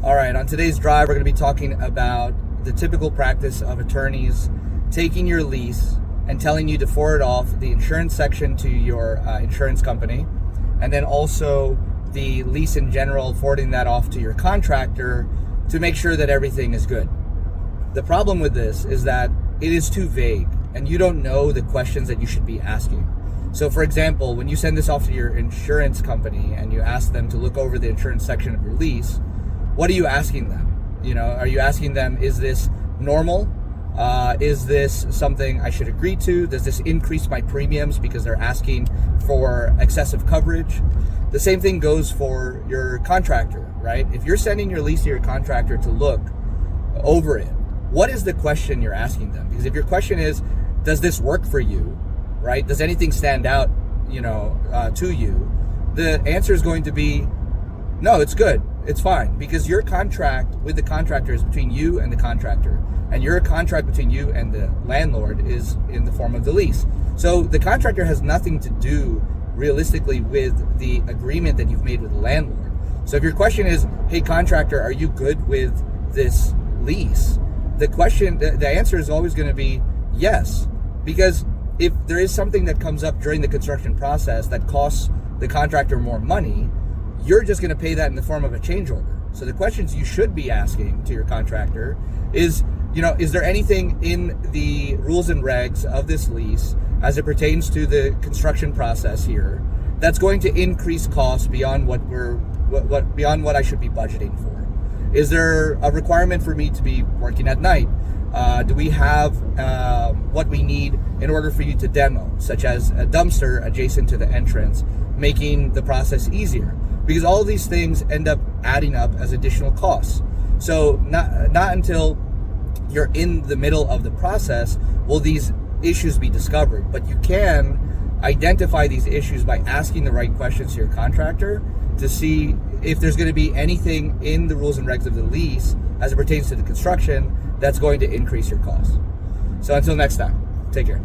All right, on today's drive, we're going to be talking about the typical practice of attorneys taking your lease and telling you to forward off the insurance section to your insurance company, and then also the lease in general, forwarding that off to your contractor to make sure that everything is good. The problem with this is that it is too vague and you don't know the questions that you should be asking. So for example, when you send this off to your insurance company and you ask them to look over the insurance section of your lease, what are you asking them? Are you asking them, is this normal? Is this something I should agree to? Does this increase my premiums because they're asking for excessive coverage? The same thing goes for your contractor, right? If you're sending your lease to your contractor to look over it, what is the question you're asking them? Because if your question is, does this work for you, right? Does anything stand out, to you? The answer is going to be, no, it's good. It's fine, because your contract with the contractor is between you and the contractor, and your contract between you and the landlord is in the form of the lease. So the contractor has nothing to do realistically with the agreement that you've made with the landlord. So if your question is, hey contractor, are you good with this lease? The answer is always going to be yes, because if there is something that comes up during the construction process that costs the contractor more money, you're just going to pay that in the form of a change order. So the questions you should be asking to your contractor is, is there anything in the rules and regs of this lease as it pertains to the construction process here that's going to increase costs beyond what I should be budgeting for? Is there a requirement for me to be working at night? Do we have what we need in order for you to demo, such as a dumpster adjacent to the entrance, making the process easier? Because all of these things end up adding up as additional costs. So not until you're in the middle of the process will these issues be discovered. But you can identify these issues by asking the right questions to your contractor to see if there's going to be anything in the rules and regs of the lease as it pertains to the construction that's going to increase your costs. So until next time, take care.